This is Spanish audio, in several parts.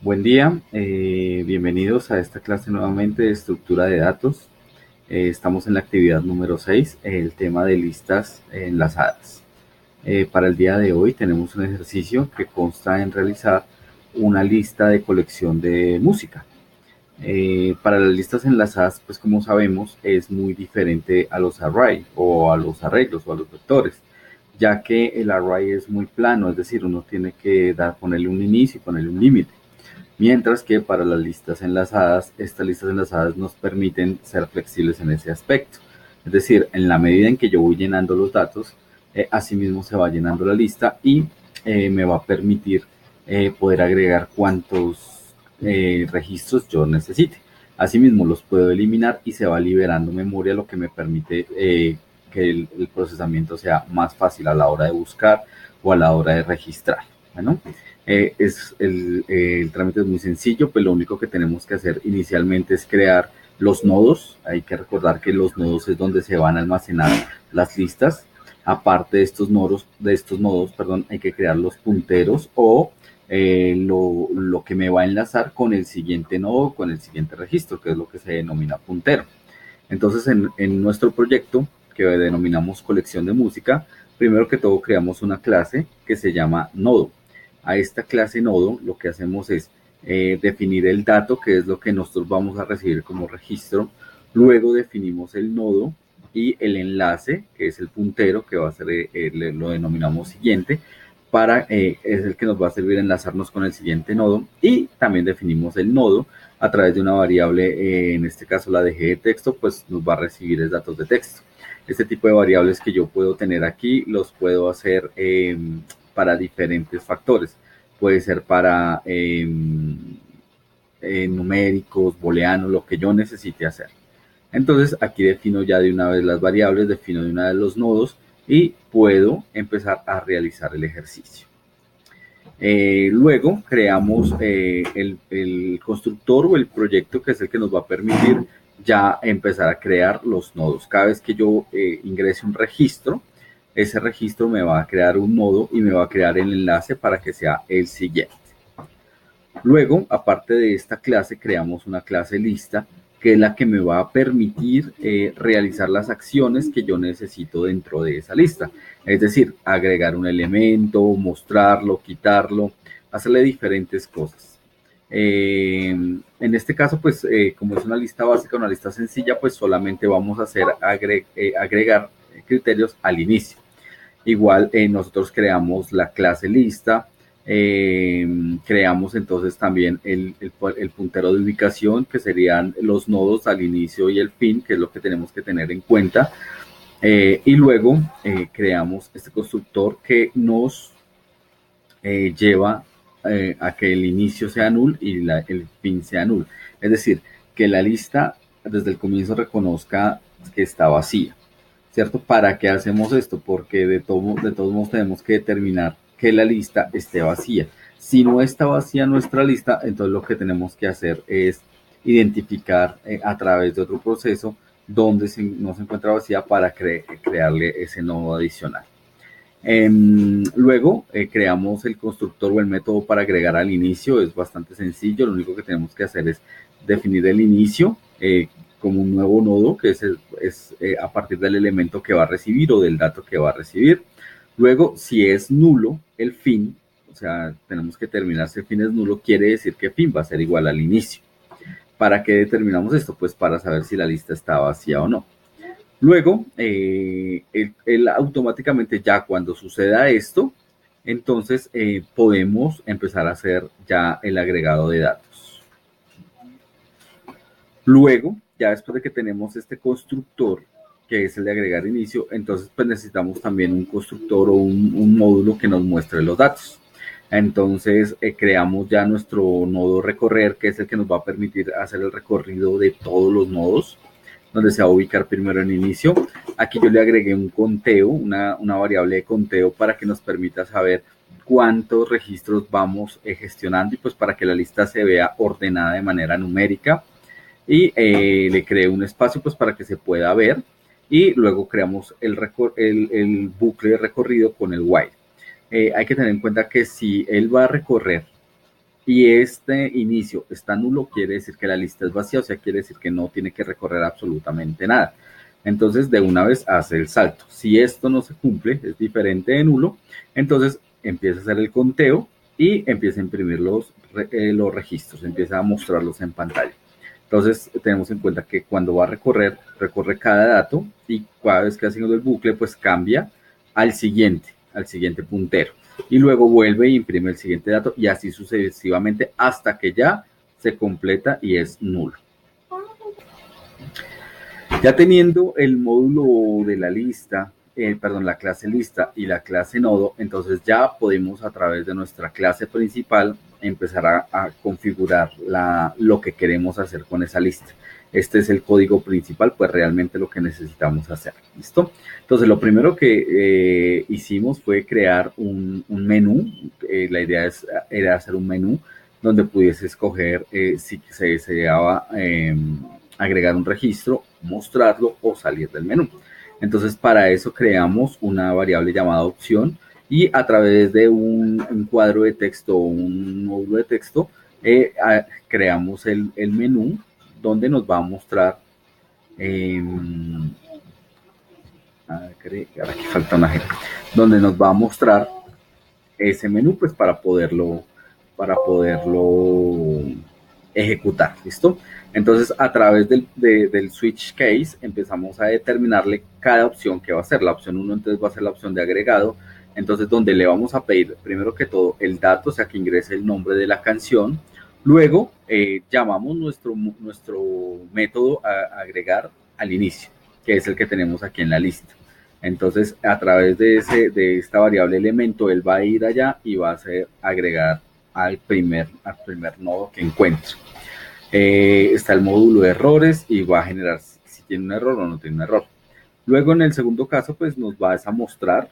Buen día, bienvenidos a esta clase nuevamente de estructura de datos. Estamos en la actividad número 6, el tema de listas enlazadas. Para el día de hoy tenemos un ejercicio que consta en realizar una lista de colección de música. Para las listas enlazadas, pues como sabemos, es muy diferente a los array o a los arreglos o a los vectores, ya que el array es muy plano, es decir, uno tiene que ponerle un inicio y ponerle un límite. Mientras que para las listas enlazadas, estas listas enlazadas nos permiten ser flexibles en ese aspecto. Es decir, en la medida en que yo voy llenando los datos, asimismo se va llenando la lista y me va a permitir poder agregar cuantos registros yo necesite. Asimismo, los puedo eliminar y se va liberando memoria, lo que me permite que el procesamiento sea más fácil a la hora de buscar o a la hora de registrar. Bueno, el trámite es muy sencillo, pues lo único que tenemos que hacer inicialmente es crear los nodos. Hay que recordar que los nodos es donde se van a almacenar las listas. Aparte de estos nodos, hay que crear los punteros o lo que me va a enlazar con el siguiente nodo, con el siguiente registro, que es lo que se denomina puntero. Entonces, en nuestro proyecto, que denominamos colección de música, primero que todo creamos una clase que se llama nodo. A esta clase nodo lo que hacemos es definir el dato, que es lo que nosotros vamos a recibir como registro. Luego definimos el nodo y el enlace, que es el puntero, que va a ser, lo denominamos siguiente, es el que nos va a servir a enlazarnos con el siguiente nodo. Y también definimos el nodo a través de una variable, en este caso la DG de texto, pues nos va a recibir el datos de texto. Este tipo de variables que yo puedo tener aquí los puedo hacer para diferentes factores. Puede ser para numéricos, booleanos, lo que yo necesite hacer. Entonces aquí defino ya de una vez las variables, defino de una vez los nodos y puedo empezar a realizar el ejercicio. Luego creamos el constructor o el proyecto, que es el que nos va a permitir ya empezar a crear los nodos. Cada vez que yo ingrese un registro, ese registro me va a crear un nodo y me va a crear el enlace para que sea el siguiente. Luego, aparte de esta clase, creamos una clase lista, que es la que me va a permitir realizar las acciones que yo necesito dentro de esa lista. Es decir, agregar un elemento, mostrarlo, quitarlo, hacerle diferentes cosas. En este caso, pues como es una lista básica, una lista sencilla, pues solamente vamos a hacer agregar criterios al inicio. Igual nosotros creamos la clase lista, creamos entonces también el puntero de ubicación, que serían los nodos al inicio y el fin, que es lo que tenemos que tener en cuenta. Y luego creamos este constructor que nos lleva a que el inicio sea null y el fin sea null. Es decir, que la lista desde el comienzo reconozca que está vacía. ¿Cierto? ¿Para qué hacemos esto? Porque de todos modos tenemos que determinar que la lista esté vacía. Si no está vacía nuestra lista, entonces lo que tenemos que hacer es identificar a través de otro proceso donde no se encuentra vacía para crearle ese nodo adicional. Luego creamos el constructor o el método para agregar al inicio. Es bastante sencillo, lo único que tenemos que hacer es definir el inicio como un nuevo nodo, que es a partir del elemento que va a recibir o del dato que va a recibir. Luego, si es nulo el fin, o sea, tenemos que determinar si el fin es nulo, quiere decir que fin va a ser igual al inicio. ¿Para qué determinamos esto? Pues para saber si la lista está vacía o no. Luego, él automáticamente ya cuando suceda esto, entonces podemos empezar a hacer ya el agregado de datos. Luego, ya después de que tenemos este constructor, que es el de agregar inicio, entonces pues necesitamos también un constructor o un módulo que nos muestre los datos. Entonces creamos ya nuestro nodo recorrer, que es el que nos va a permitir hacer el recorrido de todos los nodos, donde se va a ubicar primero en inicio. Aquí yo le agregué un conteo, una variable de conteo para que nos permita saber cuántos registros vamos gestionando y pues para que la lista se vea ordenada de manera numérica. Y le creé un espacio pues para que se pueda ver y luego creamos el bucle de recorrido con el while. Hay que tener en cuenta que si él va a recorrer y este inicio está nulo, quiere decir que la lista es vacía, o sea, quiere decir que no tiene que recorrer absolutamente nada. Entonces, de una vez hace el salto. Si esto no se cumple, es diferente de nulo, entonces empieza a hacer el conteo y empieza a imprimir los registros, empieza a mostrarlos en pantalla. Entonces, tenemos en cuenta que cuando va a recorrer, recorre cada dato y cada vez que haciendo el bucle, pues cambia al siguiente puntero. Y luego vuelve e imprime el siguiente dato y así sucesivamente hasta que ya se completa y es nulo. Ya teniendo el módulo de la lista, la clase lista y la clase nodo, entonces ya podemos a través de nuestra clase principal empezar a configurar lo que queremos hacer con esa lista. Este es el código principal, pues realmente lo que necesitamos hacer. ¿Listo? Entonces lo primero que hicimos fue crear un menú. La idea era hacer un menú donde pudiese escoger si se deseaba agregar un registro, mostrarlo o salir del menú. Entonces, para eso creamos una variable llamada opción y a través de un cuadro de texto o un módulo de texto creamos el menú donde nos va a mostrar aquí falta una G, donde nos va a mostrar ese menú pues para poderlo ejecutar, ¿listo? Entonces, a través del switch case, empezamos a determinarle cada opción que va a ser. La opción 1, entonces, va a ser la opción de agregado. Entonces, donde le vamos a pedir, primero que todo, el dato, o sea, que ingrese el nombre de la canción. Luego, llamamos nuestro método a agregar al inicio, que es el que tenemos aquí en la lista. Entonces, a través de esta variable elemento, él va a ir allá y va a hacer agregar al primer nodo que encuentre. Está el módulo de errores y va a generar si tiene un error o no tiene un error. Luego, en el segundo caso, pues nos va a mostrar,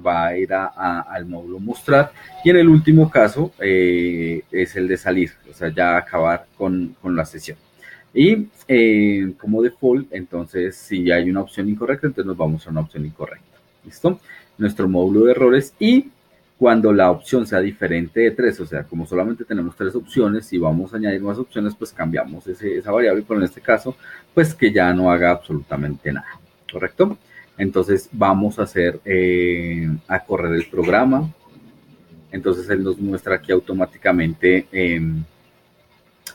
va a ir al módulo mostrar. Y en el último caso es el de salir, o sea, ya acabar con la sesión. Y como default, entonces, si hay una opción incorrecta, entonces nos vamos a una opción incorrecta. ¿Listo? Nuestro módulo de errores y cuando la opción sea diferente de 3, o sea, como solamente tenemos 3 opciones y vamos a añadir más opciones, pues cambiamos esa variable, pero en este caso, pues que ya no haga absolutamente nada, ¿correcto? Entonces vamos a a correr el programa. Entonces él nos muestra aquí automáticamente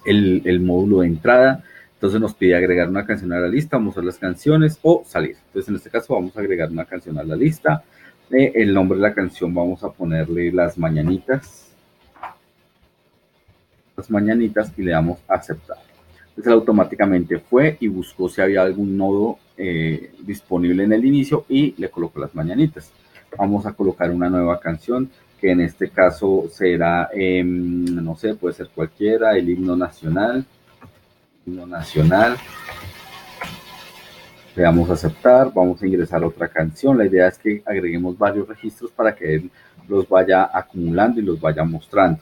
el módulo de entrada. Entonces nos pide agregar una canción a la lista, mostrar las canciones o salir. Entonces en este caso vamos a agregar una canción a la lista. El nombre de la canción vamos a ponerle Las Mañanitas. Las Mañanitas y le damos a aceptar. Entonces automáticamente fue y buscó si había algún nodo disponible en el inicio y le colocó Las Mañanitas. Vamos a colocar una nueva canción que en este caso será, no sé, puede ser cualquiera, el himno nacional. Himno nacional. Le damos a aceptar, vamos a ingresar otra canción. La idea es que agreguemos varios registros para que él los vaya acumulando y los vaya mostrando.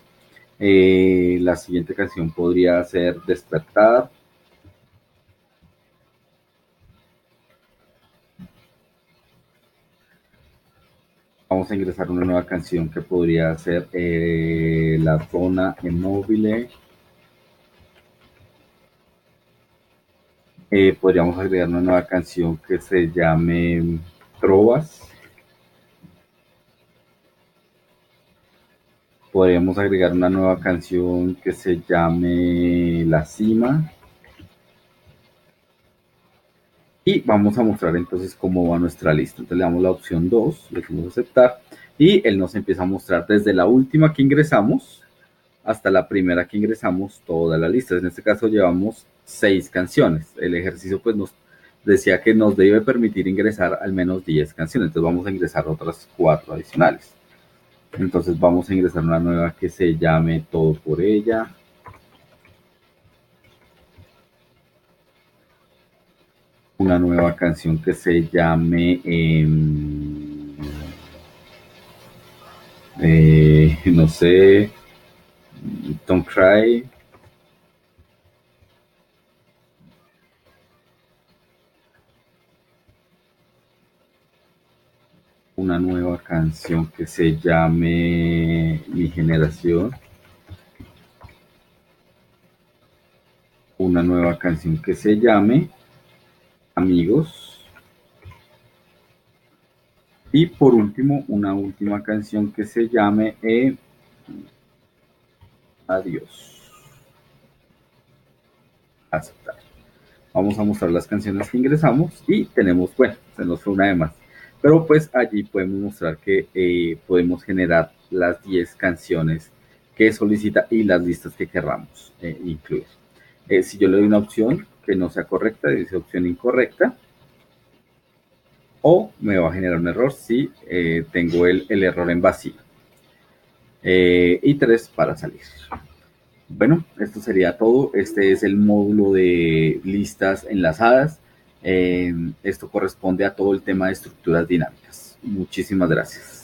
La siguiente canción podría ser Despertar. Vamos a ingresar una nueva canción que podría ser La Zona Immobile. Podríamos agregar una nueva canción que se llame Trovas. Podríamos agregar una nueva canción que se llame La Cima. Y vamos a mostrar entonces cómo va nuestra lista. Entonces le damos la opción 2, le decimos aceptar y él nos empieza a mostrar desde la última que ingresamos hasta la primera que ingresamos toda la lista. En este caso llevamos 6 canciones. El ejercicio pues nos decía que nos debe permitir ingresar al menos 10 canciones. Entonces vamos a ingresar otras 4 adicionales. Entonces vamos a ingresar una nueva que se llame Todo por Ella. Una nueva canción que se llame no sé, Don't Cry. Una nueva canción que se llame Mi Generación. una nueva canción que se llame Amigos. Y por último, una última canción que se llame Adiós. Aceptar. Vamos a mostrar las canciones que ingresamos y tenemos, bueno, se nos fue una de más. Pero pues allí podemos mostrar que podemos generar las 10 canciones que solicita y las listas que querramos incluir. Si yo le doy una opción que no sea correcta, dice opción incorrecta, o me va a generar un error si tengo el error en vacío. Y 3 para salir. Bueno, esto sería todo. Este es el módulo de listas enlazadas. Esto corresponde a todo el tema de estructuras dinámicas. Muchísimas gracias.